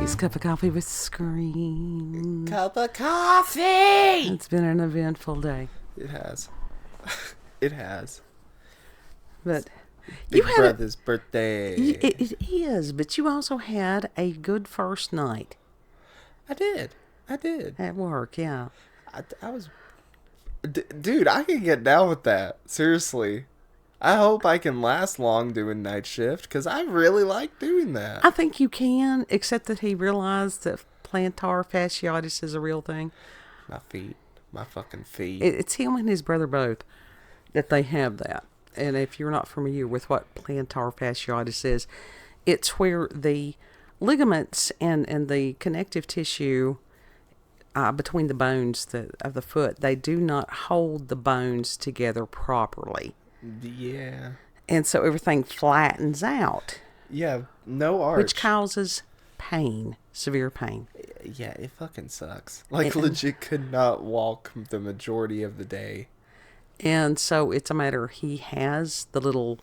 It's Cup of Coffee with Scream. Cup of coffee! It's been an eventful day. It has. It has. But Big you had brother's birthday. it is, but you also had a good first night I did. at work, yeah. I was... dude, I can get down with that. Seriously. I hope I can last long doing night shift, because I really like doing that. I think you can, except that he realized that plantar fasciitis is a real thing. My feet. My fucking feet. It's him and his brother both that they have that. And if you're not familiar with what plantar fasciitis is, it's where the ligaments and the connective tissue between the bones of the foot, they do not hold the bones together properly. Yeah. And so everything flattens out. Yeah, no arch. Which causes pain, severe pain. Yeah, it fucking sucks. Like, legit could not walk the majority of the day. And so it's a matter, he has the little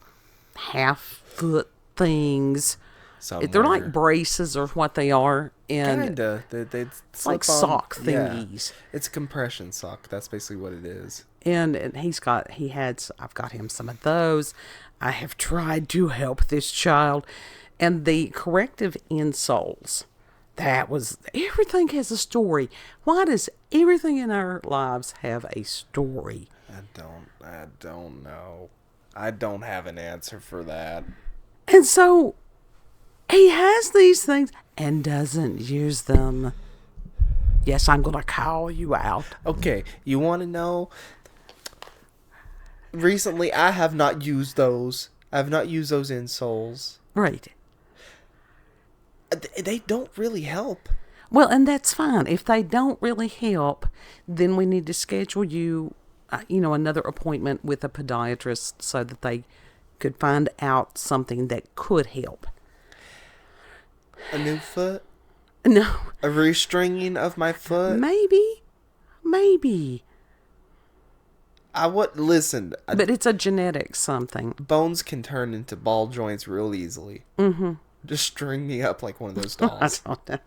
half-foot things. Somewhere. They're like braces or what they are. And Kinda. it's like sock thingies. Yeah. It's a compression sock. That's basically what it is. And I've got him some of those. I have tried to help this child. And the corrective insoles, everything has a story. Why does everything in our lives have a story? I don't know. I don't have an answer for that. And so he has these things and doesn't use them. Yes, I'm going to call you out. Okay, you want to know? Recently, I have not used those. I have not used those insoles. Right. They don't really help. Well, and that's fine. If they don't really help, then we need to schedule you, another appointment with a podiatrist so that they could find out something that could help. A new foot? No. A restringing of my foot? Maybe. Listen. But it's a genetic something. Bones can turn into ball joints real easily. Mm-hmm. Just string me up like one of those dolls. I don't know.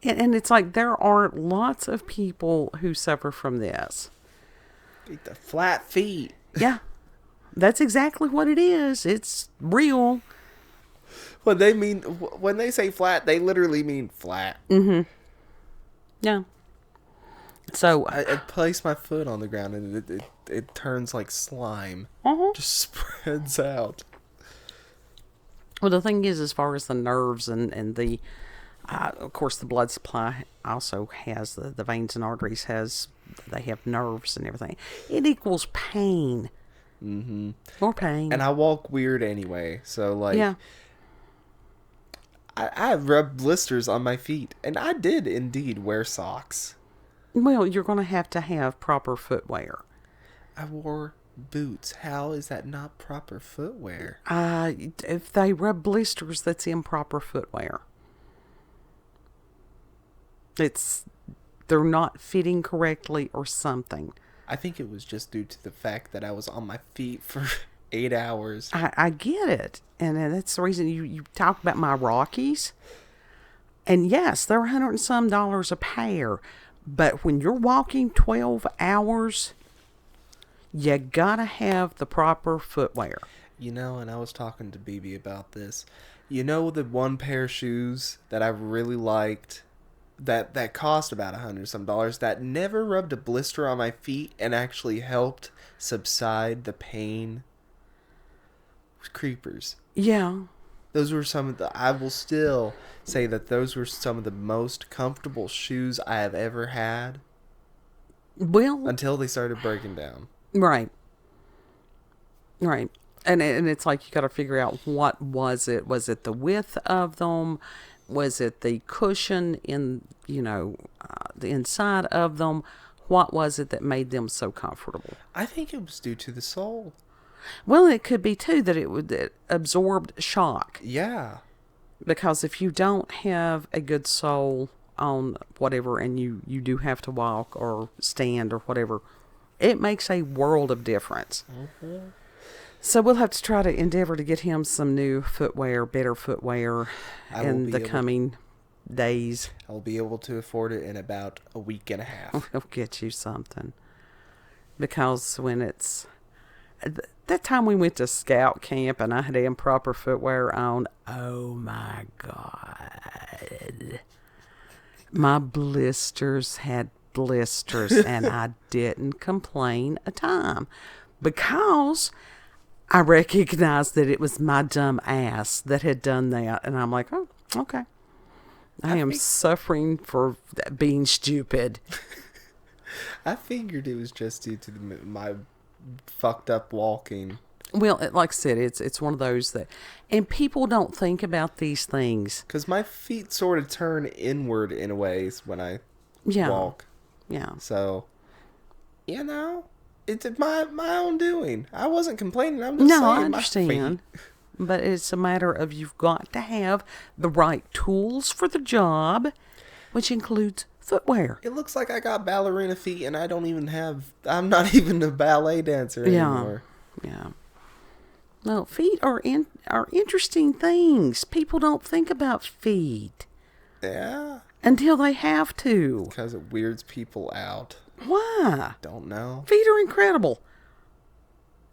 And it's like there are lots of people who suffer from this. Get the flat feet. Yeah. That's exactly what it is. It's real. When they say flat, they literally mean flat. Mm-hmm. Yeah. So I place my foot on the ground and it turns like slime. Just spreads out. Well, the thing is, as far as the nerves and the, of course, the blood supply also has the veins and arteries they have nerves and everything. It equals pain. Mm-hmm. More pain. And I walk weird anyway, so like. Yeah. I have rubbed blisters on my feet, and I did indeed wear socks. Well, you're going to have proper footwear. I wore boots. How is that not proper footwear? If they rub blisters, that's improper footwear. They're not fitting correctly or something. I think it was just due to the fact that I was on my feet for 8 hours. I get it. And that's the reason you talk about my Rockies. And yes, they're $100 and some a pair. But when you're walking 12 hours, you gotta have the proper footwear. And I was talking to BB about this. The one pair of shoes that I really liked that cost about $100 some that never rubbed a blister on my feet and actually helped subside the pain? Creepers. Yeah. Those were I will still say that those were some of the most comfortable shoes I have ever had. Well, until they started breaking down. Right. And it's like you got to figure out what was it? Was it the width of them? Was it the cushion in, the inside of them? What was it that made them so comfortable? I think it was due to the sole. Well, it could be, too, that it absorbed shock. Yeah. Because if you don't have a good sole on whatever and you do have to walk or stand or whatever, it makes a world of difference. Mm-hmm. So we'll have to try to endeavor to get him some new footwear, better footwear in the coming days. I'll be able to afford it in about a week and a half. We'll get you something. Because when it's... That time we went to scout camp and I had improper footwear on, oh my God. My blisters had blisters and I didn't complain a time. Because I recognized that it was my dumb ass that had done that. And I'm like, oh, okay. I am suffering for being stupid. I figured it was just due to my fucked up walking. Well, like I said, it's one of those that... And people don't think about these things. Because my feet sort of turn inward in a ways when I walk. Yeah. So, it's my own doing. I wasn't complaining. I'm just saying I understand. But it's a matter of you've got to have the right tools for the job, which includes footwear. It looks like I got ballerina feet and I don't even have... I'm not even a ballet dancer anymore. Yeah. No, feet are interesting things. People don't think about feet. Yeah. Until they have to. Because it weirds people out. Why? Don't know. Feet are incredible.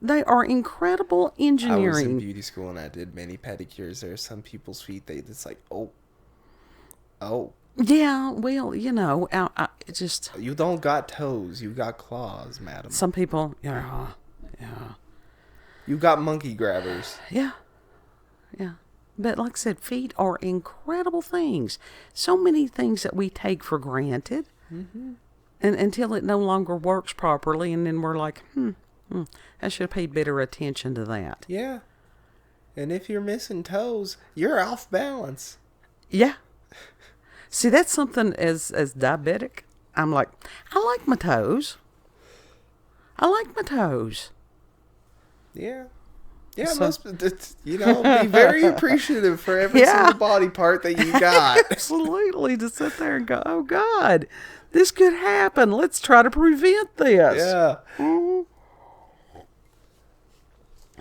They are incredible engineering. I was in beauty school and I did many pedicures. There are some people's feet, it's like, oh. Yeah, well, I just... You don't got toes. You got claws, madam. Some people, yeah. You got monkey grabbers. Yeah. But like I said, feet are incredible things. So many things that we take for granted. Mm-hmm. And until it no longer works properly, and then we're like, I should have paid better attention to that. Yeah. And if you're missing toes, you're off balance. Yeah. See, that's something as diabetic. I'm like, I like my toes. Yeah. Yeah, so, be very appreciative for every single body part that you got. Absolutely. To sit there and go, oh, God, this could happen. Let's try to prevent this. Yeah. Mm-hmm.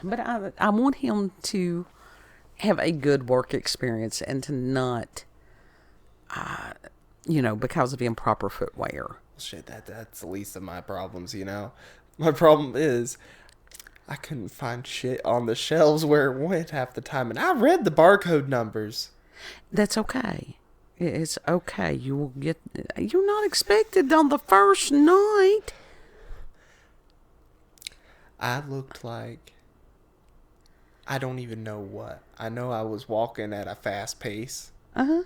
But I want him to have a good work experience and to not, because of improper footwear. Shit, that's the least of my problems, My problem is I couldn't find shit on the shelves where it went half the time. And I read the barcode numbers. That's okay. It's okay. You're not expected on the first night. I looked like... I don't even know what. I know I was walking at a fast pace. Uh-huh.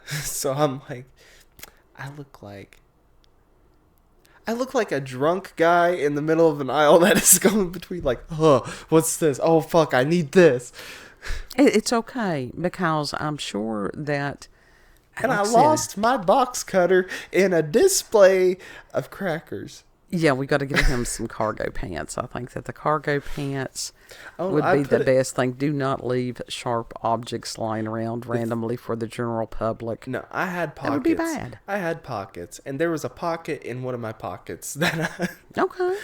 So I'm like, I look like a drunk guy in the middle of an aisle that is going between like, oh, what's this? Oh, fuck, I need this. It's okay, because I'm sure that... And I lost my box cutter in a display of crackers. Yeah, we got to get him some cargo pants. I think that the cargo pants would be the best thing. Do not leave sharp objects lying around randomly for the general public. No, I had pockets. That would be bad. I had pockets, and there was a pocket in one of my pockets Okay.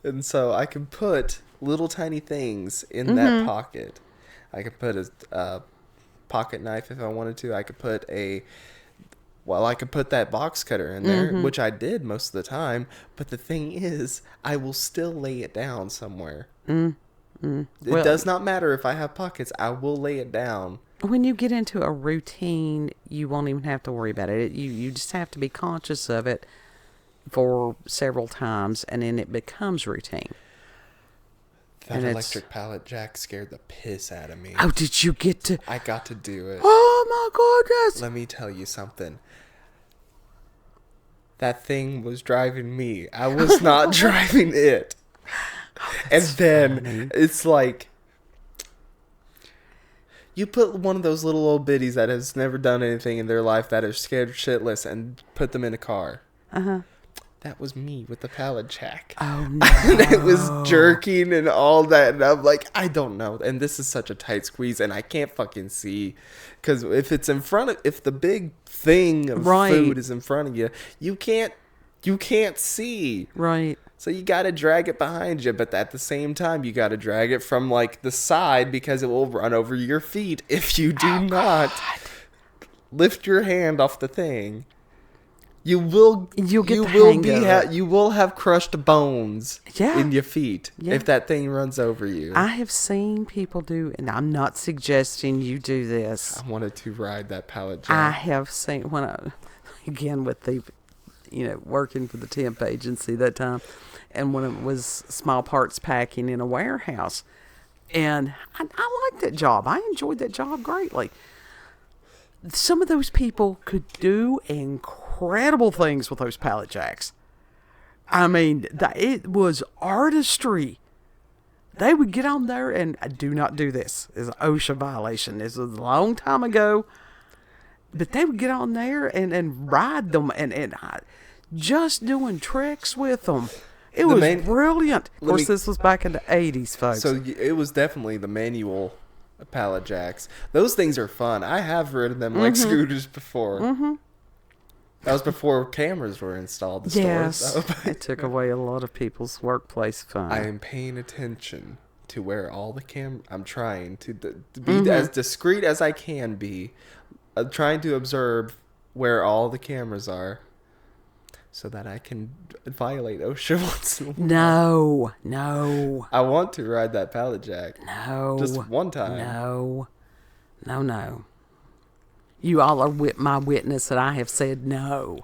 And so I can put little tiny things in that pocket. I could put a pocket knife if I wanted to. I could put I could put that box cutter in there, which I did most of the time. But the thing is, I will still lay it down somewhere. It does not matter if I have pockets. I will lay it down. When you get into a routine, you won't even have to worry about it. You just have to be conscious of it for several times, and then it becomes routine. That electric pallet jack scared the piss out of me. Oh, did you get to... I got to do it. Oh, my goodness. Let me tell you something. That thing was driving me. I was not driving it. And then it's like... You put one of those little old biddies that has never done anything in their life that are scared shitless and put them in a car. Uh-huh. That was me with the pallet jack. Oh, no. And it was jerking and all that. And I'm like, I don't know. And this is such a tight squeeze. And I can't fucking see. Because if the big thing of food is in front of you, you can't see. Right. So you got to drag it behind you, but at the same time, you got to drag it from like the side because it will run over your feet if you do not lift your hand off the thing. You will you will have crushed bones in your feet if that thing runs over you. I have seen people do, and I'm not suggesting you do this. I wanted to ride that pallet jack. I have seen again with the, working for the temp agency that time, and when it was small parts packing in a warehouse, and I liked that job. I enjoyed that job greatly. Some of those people could do incredible things with those pallet jacks. I mean, it was artistry. They would get on there, and do not do this. It's an OSHA violation. This was a long time ago. But they would get on there and ride them and just doing tricks with them. It was brilliant. Of course, this was back in the 80s, folks. So it was definitely the manual pallet jacks. Those things are fun. I have ridden them like scooters before. Mm-hmm. That was before cameras were installed in stores. Yes, it took away a lot of people's workplace fun. I am paying attention to where all the I'm trying to be as discreet as I can be. I'm trying to observe where all the cameras are so that I can violate OSHA once in a while. No. I want to ride that pallet jack. No. Just one time. No. You all are my witness that I have said no.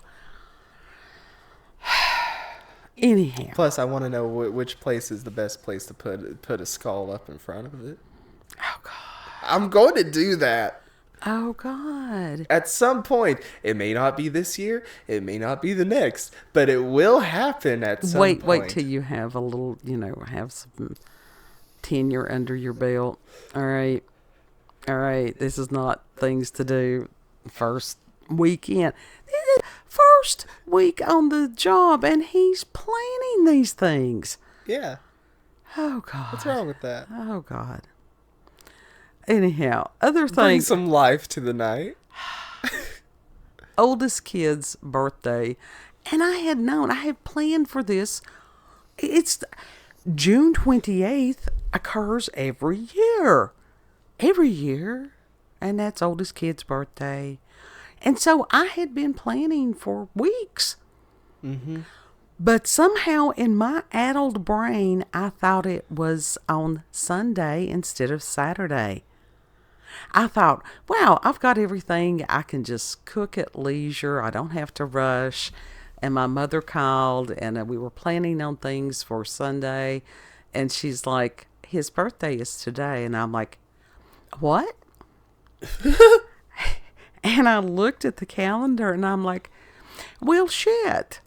Anyhow. Plus, I want to know which place is the best place to put a skull up in front of it. Oh, God. I'm going to do that. Oh, God. At some point. It may not be this year. It may not be the next. But it will happen at some point. Wait till you have a little, have some tenure under your belt. All right. This is not things to do first weekend. This is first week on the job, and he's planning these things. Yeah. Oh, God. What's wrong with that? Oh, God. Anyhow, other things. Bring some life to the night. Oldest kid's birthday. And I had planned for this. It's June 28th occurs every year. And that's oldest kid's birthday. And so I had been planning for weeks. Mm-hmm. But somehow in my addled brain, I thought it was on Sunday instead of Saturday. I thought, wow, I've got everything. I can just cook at leisure. I don't have to rush. And my mother called, and we were planning on things for Sunday. And she's like, his birthday is today. And I'm like, what? And I looked at the calendar, and I'm like, well, shit.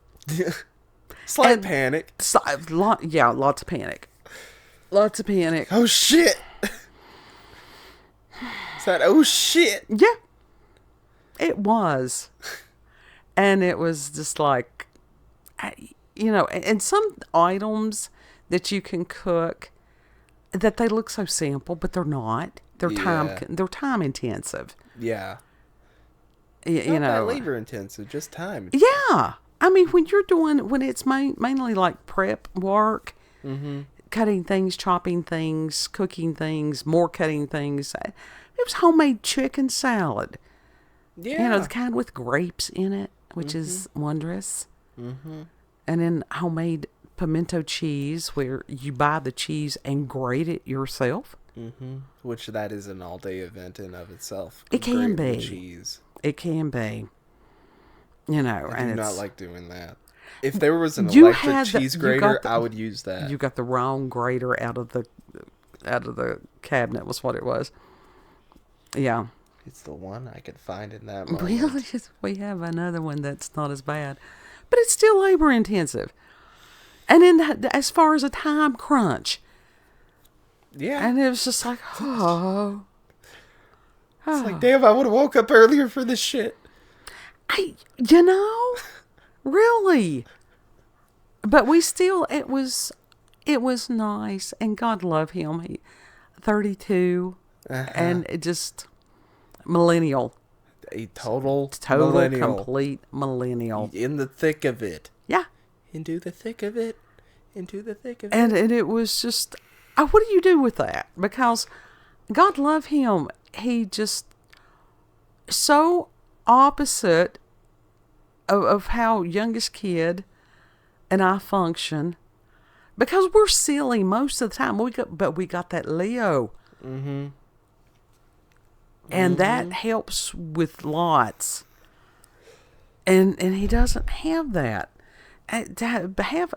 Slight panic. Lots of panic. Lots of panic. Oh, shit. Is that, oh, shit? Yeah. It was. And it was just like, and some items that you can cook that they look so simple, but they're not. They're time intensive. Yeah. Not that labor intensive, just time. Yeah. I mean, when it's mainly like prep work, cutting things, chopping things, cooking things, more cutting things. It was homemade chicken salad. Yeah. The kind with grapes in it, which is wondrous. Mm-hmm. And then homemade pimento cheese, where you buy the cheese and grate it yourself. Mm-hmm. Which that is an all-day event in of itself. It can be. Cheese. It can be. I do not like doing that. If there was an electric cheese grater, I would use that. You got the wrong grater out of the cabinet was what it was. Yeah. It's the one I could find in that moment. Really? We have another one that's not as bad. But it's still labor intensive. And then as far as a time crunch. Yeah. And it was just like, oh. It's like, damn, I would have woke up earlier for this shit. Really. But it was nice, and God love him. He 32, and it just millennial. A total millennial. Complete millennial. In the thick of it. Yeah. Into the thick of it. into the thick of And, it. and it was just, what do you do with that? Because God love him. He just so opposite of how youngest kid and I function. Because we're silly most of the time. But we got that Leo. Mm-hmm. And that helps with lots. And he doesn't have that. To have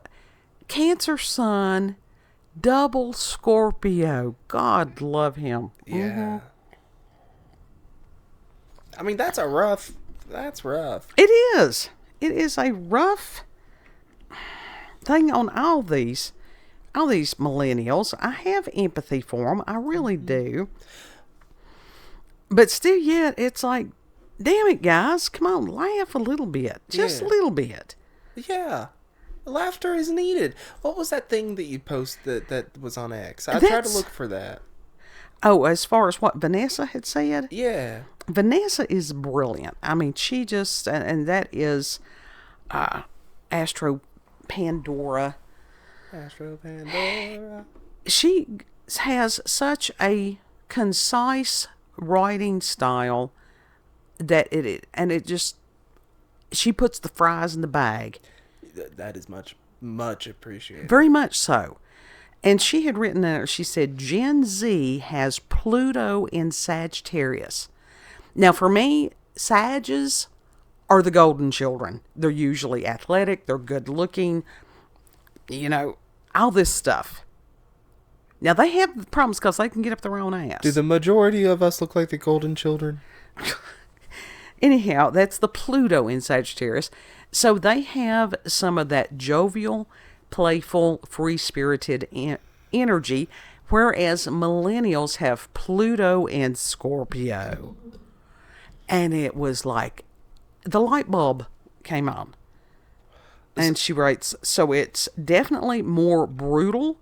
Cancer Sun, double Scorpio. God love him. Yeah. I mean, that's rough. It is. It is a rough thing on all these millennials. I have empathy for them. I really do. But still yet, it's like, damn it, guys. Come on, laugh a little bit. Just a little bit. Yeah. Laughter is needed. What was that thing that you posted that was on X? I tried to look for that. Oh, as far as what Vanessa had said? Yeah. Vanessa is brilliant. I mean, she just, and that is Astro Pandora. Astro Pandora. She has such a concise writing style that it just, she puts the fries in the bag. That is much appreciated. Very much so. And she had written there, she said, Gen Z has Pluto in Sagittarius. Now, for me, Sages are the golden children. They're usually athletic. They're good looking. All this stuff. Now, they have problems because they can get up their own ass. Do the majority of us look like the golden children? Anyhow, that's the Pluto in Sagittarius. So they have some of that jovial, playful, free-spirited energy, whereas millennials have Pluto and Scorpio. And it was like the light bulb came on. And she writes, so it's definitely more brutal,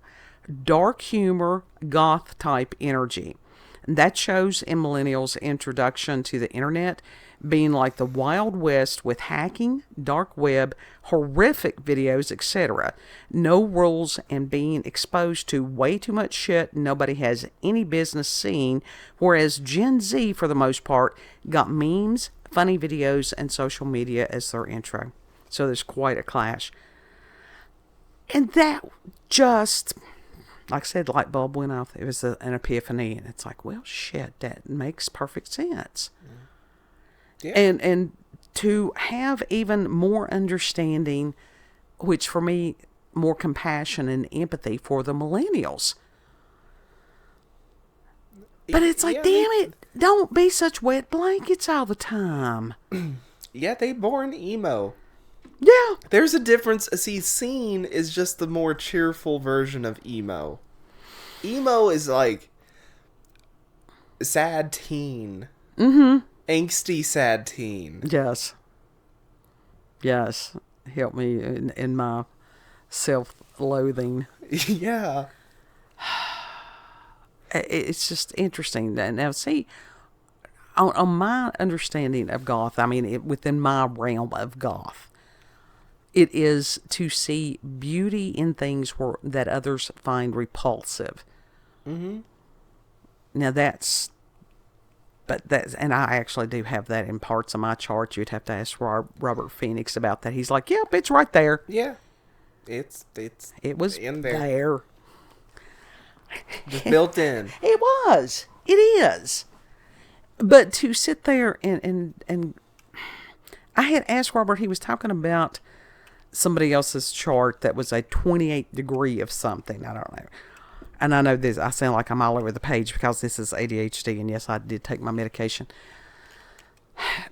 dark humor, goth type energy. And that shows in millennials' introduction to the internet being like the Wild West with hacking, dark web, horrific videos, etc. No rules and being exposed to way too much shit nobody has any business seeing, whereas Gen Z, for the most part, got memes, funny videos, and social media as their intro. So there's quite a clash. And that just, like I said, light bulb went off. It was an epiphany, and it's like, well, shit, that makes perfect sense. Yeah. And to have even more understanding, which for me, more compassion and empathy for the millennials. But it's like, damn it, don't be such wet blankets all the time. Yeah, they born emo. Yeah. There's a difference. See, Scene is just the more cheerful version of emo. Emo is like sad teen. Mm-hmm. Angsty sad teen. Yes. Yes. Help me in my self-loathing. Yeah. It's just interesting. Now, see, on my understanding of goth, I mean, within my realm of goth, it is to see beauty in things that others find repulsive. Mm-hmm. Now, and I actually do have that in parts of my chart. You'd have to ask Robert Phoenix about that. He's like, yep, it's right there. Yeah. It was in there. Just built in. It was. It is. But to sit there and I had asked Robert, he was talking about somebody else's chart that was a 28 degree of something. I don't know. And I know this, I sound like I'm all over the page because this is ADHD, and yes, I did take my medication.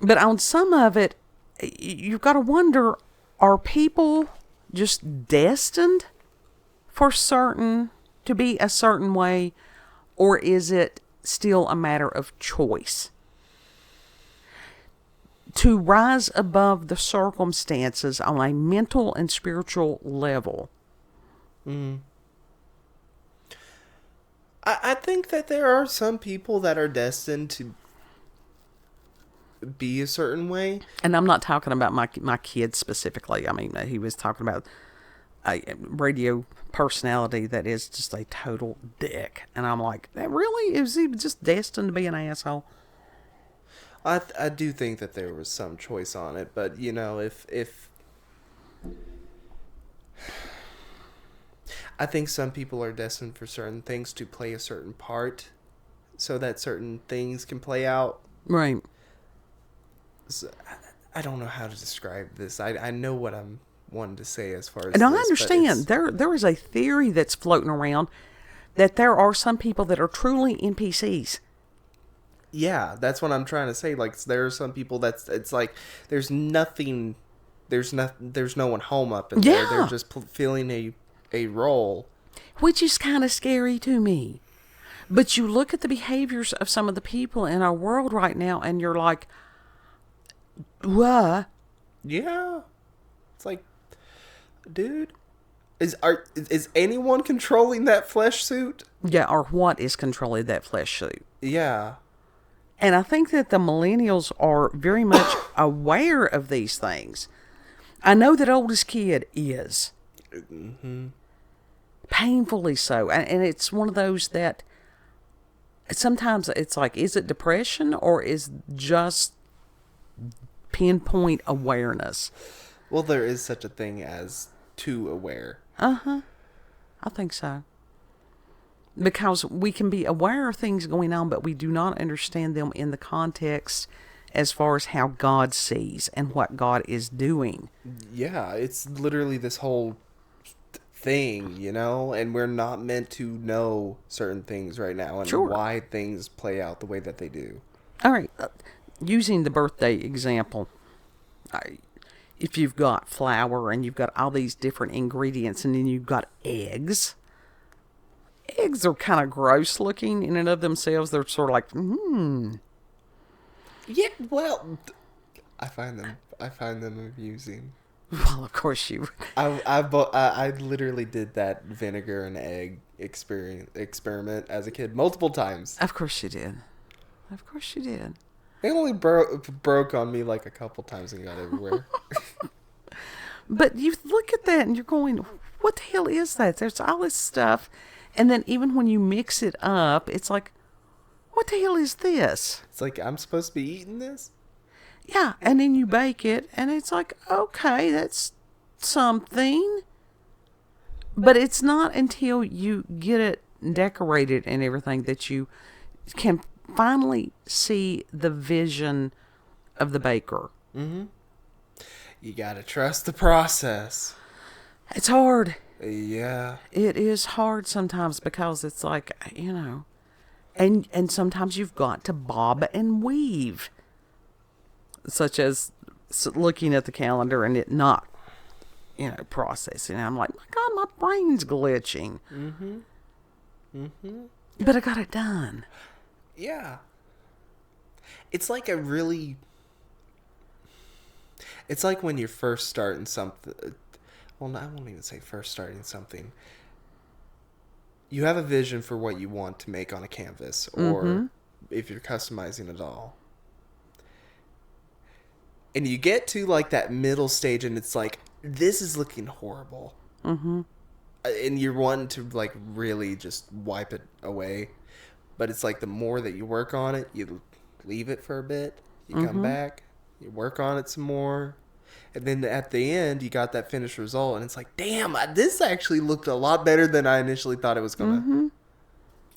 But on some of it, you've got to wonder, are people just destined to be a certain way, or is it still a matter of choice? To rise above the circumstances on a mental and spiritual level. Mm. I think that there are some people that are destined to be a certain way. And I'm not talking about my kids specifically. I mean, he was talking about a radio personality that is just a total dick. And I'm like, that really? Is he just destined to be an asshole? I do think that there was some choice on it, but you know, if I think some people are destined for certain things to play a certain part, so that certain things can play out. Right. So, I don't know how to describe this. I know what I'm wanting to say as far as And I this, understand there is a theory that's floating around that there are some people that are truly NPCs. Yeah, that's what I'm trying to say. Like, there are some people it's like there's nothing, there's no one home up in there. They're just filling a role, which is kind of scary to me. But you look at the behaviors of some of the people in our world right now, and you're like, what? Yeah, it's like, dude, is anyone controlling that flesh suit? Yeah, or what is controlling that flesh suit? Yeah. And I think that the millennials are very much aware of these things. I know that oldest kid is. Mm-hmm. Painfully so. And it's one of those that sometimes it's like, is it depression or is just pinpoint awareness? Well, there is such a thing as too aware. Uh-huh. I think so. Because we can be aware of things going on, but we do not understand them in the context as far as how God sees and what God is doing. Yeah, it's literally this whole thing, you know? And we're not meant to know certain things right now and why things play out the way that they do. All right. Using the birthday example, if you've got flour and you've got all these different ingredients and then you've got eggs... Eggs are kind of gross looking in and of themselves. They're sort of like, Yeah, well, I find them amusing. Well, of course you. I literally did that vinegar and egg experiment as a kid multiple times. Of course you did. Of course you did. They only broke on me like a couple times and got everywhere. But you look at that and you're going, what the hell is that? There's all this stuff. And then even when you mix it up, it's like, what the hell is this? It's like, I'm supposed to be eating this? Yeah, and then you bake it, and it's like, okay, that's something. But it's not until you get it decorated and everything that you can finally see the vision of the baker. Mm-hmm. You gotta trust the process. It's hard. Yeah. It is hard sometimes because it's like, you know, and sometimes you've got to bob and weave. Such as looking at the calendar and it not, you know, processing. I'm like, my God, my brain's glitching. Mm-hmm. Mm-hmm. But I got it done. Yeah. It's like it's like when you're first starting something. Well, I won't even say first starting something. You have a vision for what you want to make on a canvas, or if you're customizing a doll. And you get to like that middle stage and it's like, this is looking horrible. Mm-hmm. And you're wanting to like really just wipe it away. But it's like the more that you work on it, you leave it for a bit, you come back, you work on it some more. And then at the end, you got that finished result, and it's like, damn, this actually looked a lot better than I initially thought it was going to.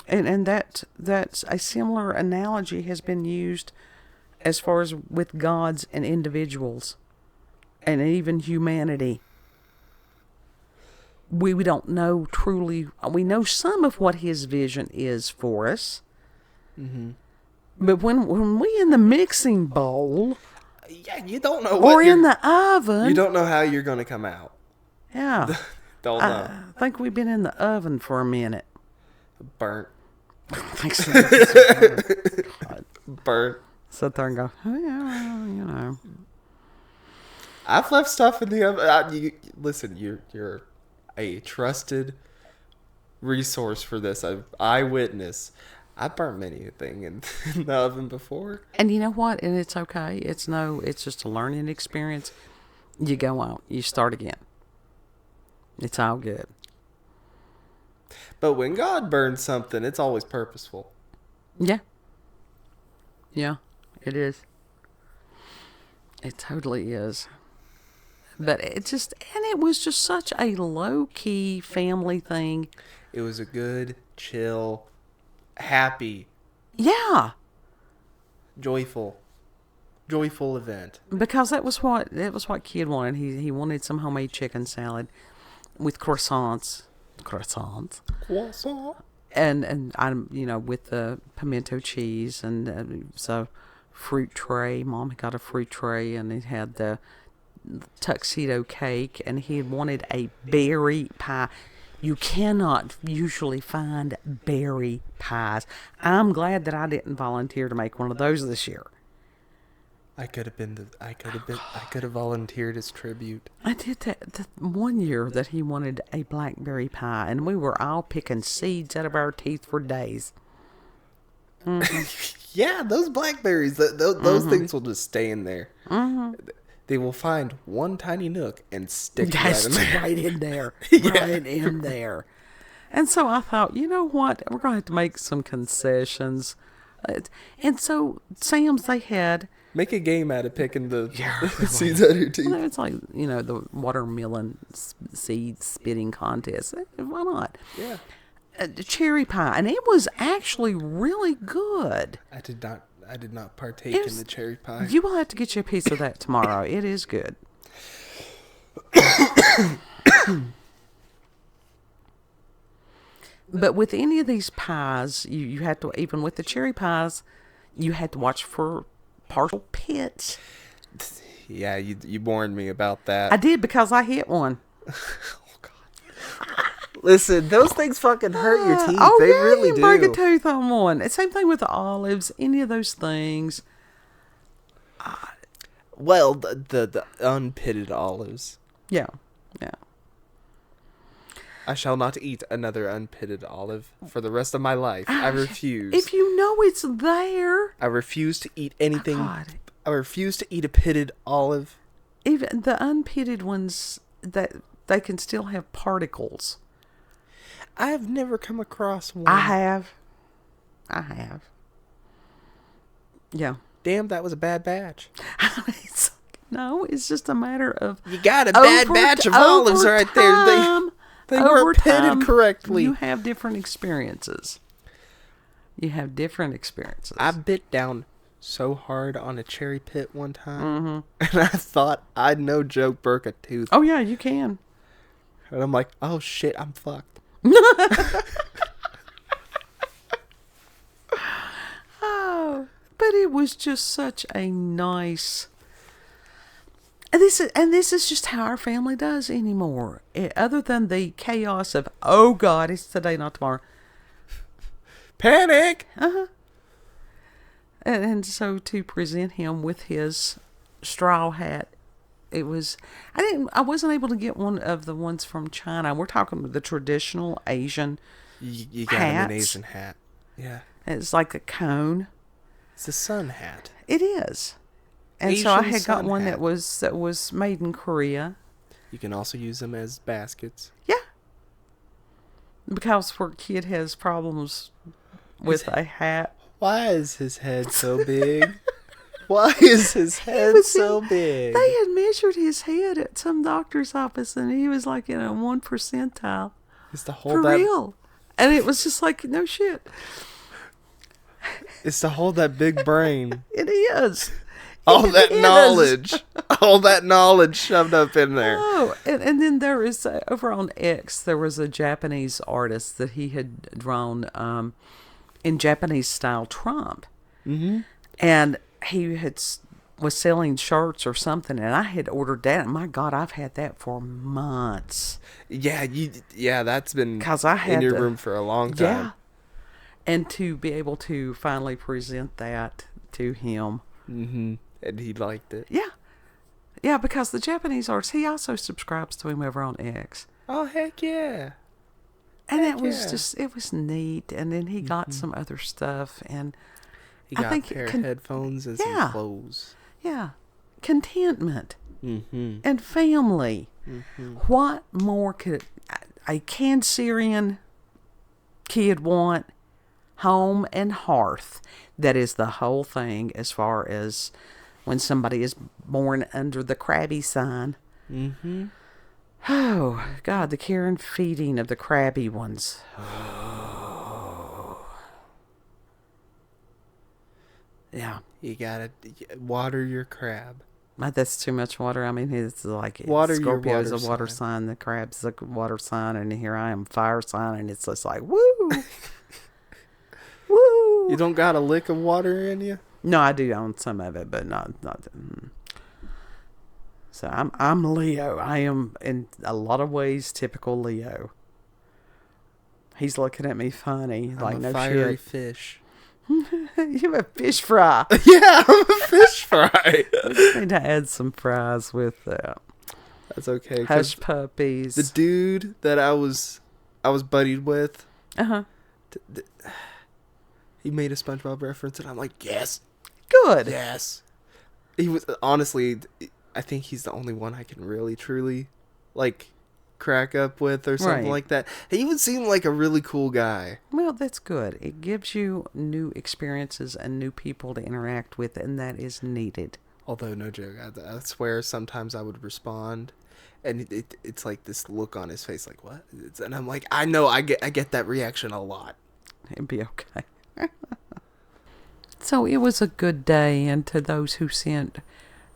And that's a similar analogy has been used as far as with gods and individuals and even humanity. We don't know truly, we know some of what his vision is for us. Mm-hmm. But when we in the mixing bowl... Yeah, you don't know what or in the oven. You don't know how you're going to come out. Yeah. Don't know. I think we've been in the oven for a minute. Burnt. Thanks. Burnt. Sit there and go, oh, yeah, you know. I've left stuff in the oven. Listen, you're a trusted resource for this. Eyewitness. I burnt many a thing in the oven before. And you know what? And it's okay. It's just a learning experience. You go on. You start again. It's all good. But when God burns something, it's always purposeful. Yeah. Yeah, it is. It totally is. But it was just such a low-key family thing. It was a good, chill, happy, Yeah. joyful event. Because that was what Kid wanted. He wanted some homemade chicken salad with croissants. Croissant. And I'm, with the pimento cheese and so fruit tray. Mom had got a fruit tray and it had the tuxedo cake and he had wanted a berry pie. You cannot usually find berry pies. I'm glad that I didn't volunteer to make one of those this year. I could have volunteered as tribute. I did that one year that he wanted a blackberry pie, and we were all picking seeds out of our teeth for days. Mm-hmm. Yeah, those blackberries, those things will just stay in there. Mm-hmm. They will find one tiny nook and stick right in there. Right in there. And so I thought, you know what? We're going to have to make some concessions. And so Sam's, they had... Make a game out of picking the seeds out of your teeth. Well, it's like, the watermelon seed spitting contest. Why not? Yeah. Cherry pie. And it was actually really good. I did not partake in the cherry pie. You will have to get you a piece of that tomorrow. It is good. But with any of these pies, you had to, even with the cherry pies, you had to watch for partial pits. Yeah, you warned me about that. I did because I hit one. Oh, God. Listen, those things fucking hurt your teeth. Oh, they yeah, really you do. break a tooth on one. Same thing with the olives, any of those things. Well, the unpitted olives. Yeah. I shall not eat another unpitted olive for the rest of my life. I refuse. If you know it's there. I refuse to eat anything. God. I refuse to eat a pitted olive. Even the unpitted ones, that they can still have particles. I have never come across one. I have. Yeah. Damn, that was a bad batch. No, it's just a matter of... You got a bad batch of olives right there. They weren't pitted correctly. You have different experiences. I bit down so hard on a cherry pit one time, and I thought I'd no joke broke a tooth. Oh, yeah, you can. And I'm like, oh, shit, I'm fucked. Oh, but it was just such a nice... And this is just how our family does anymore. Other than the chaos of, oh God, it's today, not tomorrow. Panic! And so to present him with his straw hat, it was... I wasn't able to get one of the ones from China. We're talking the traditional Asian You got him an Asian hat. Yeah. It's like a cone. It's a sun hat. It is. And Asian so I had got one hat. that was made in Korea. You can also use them as baskets. Yeah. Because where Kid has problems with a hat. Why is his head so big? Why is his head so big? They had measured his head at some doctor's office, and he was like in a 1 percentile. It's to hold for that real. And it was just like, no shit. It's to hold that big brain. It is. All that knowledge shoved up in there. Oh, and then there is, over on X, there was a Japanese artist that he had drawn in Japanese style Trump. Mm-hmm. And he was selling shirts or something, and I had ordered that. And my God, I've had that for months. Yeah, that's been 'Cause I had in your room for a long time. Yeah. And to be able to finally present that to him. Mm-hmm. And he liked it. Yeah. Yeah, because the Japanese artist, he also subscribes to him over on X. Oh, heck yeah. And it was neat. And then he got some other stuff. And he got a pair of headphones and some clothes. Yeah. Contentment. Mm-hmm. And family. What more could a Cancerian kid want? Home and hearth. That is the whole thing as far as when somebody is born under the crabby sign. Mm-hmm. Oh, God, the care and feeding of the crabby ones. Yeah. You gotta water your crab. That's too much water. I mean, it's like Water your Scorpio's water a water sign. sign, the crab's a water sign, and here I am, fire sign, and it's just like, woo! Woo! You don't got a lick of water in you? No, I do own some of it, but not. So I'm Leo. I am in a lot of ways typical Leo. He's looking at me funny, like I'm a no fiery shit. fish. You a fish fry. Yeah, I'm a fish fry. We just need to add some fries with that. That's okay. 'Cause Hush puppies. the dude that I was buddied with, he made a SpongeBob reference, and I'm like, yes, Good. yes. He was honestly, I think he's the only one I can really truly like crack up with or something Right. like that. He would seem like a really cool guy. Well, that's good. It gives you new experiences and new people to interact with, and that is needed. Although, no joke, I swear sometimes I would respond, and it's like this look on his face, like, what? And I'm like, I know, I get that reaction a lot. It'd be okay. So it was a good day, and to those who sent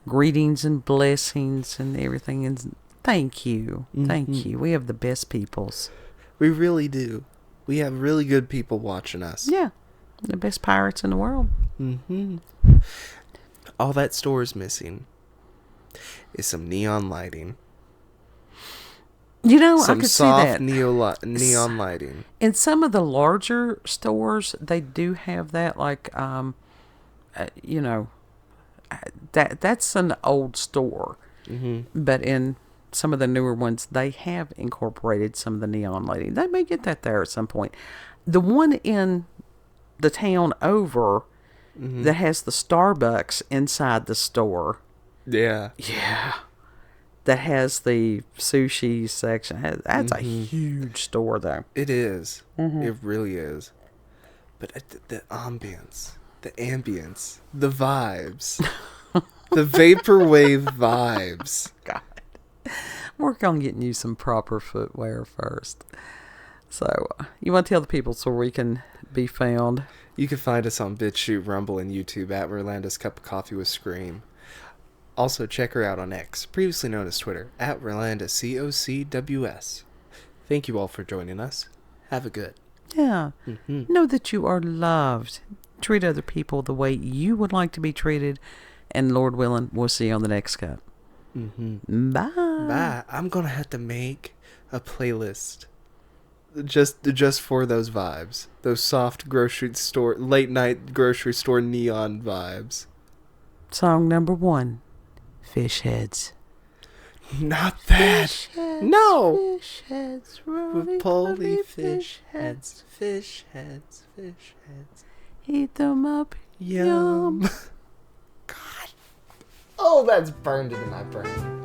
greetings and blessings and everything, and thank you. Thank you. We have the best peoples. We really do. We have really good people watching us. Yeah. The best pirates in the world. Mm-hmm. All that store is missing is some neon lighting. You know, Some I could see soft that. neon lighting. In some of the larger stores, they do have that, like, you know, that's an old store. Mm-hmm. But in some of the newer ones, they have incorporated some of the neon lighting. They may get that there at some point. The one in the town over that has the Starbucks inside the store. Yeah. Yeah. That has the sushi section. That's a huge store, though. It is. It really is. But the ambience, the vibes, the vaporwave vibes. God. Work on getting you some proper footwear first. So, you want to tell the people so we can be found? You can find us on BitChute, Rumble, and YouTube at Rolanda's Cup of Coffee with Scream. Also, check her out on X, previously known as Twitter, at RolandaCOCWS. Thank you all for joining us. Have a good. Yeah. Know that you are loved. Treat other people the way you would like to be treated. And Lord willing, we'll see you on the next cup. Bye. Bye. I'm going to have to make a playlist just for those vibes. Those soft grocery store, late night grocery store neon vibes. Song number 1. Fish heads. Not that. Fish heads, No. Fish heads. With poly fish heads. Fish heads. Fish heads. Eat them up. Yum. God. Oh, that's burned into my brain.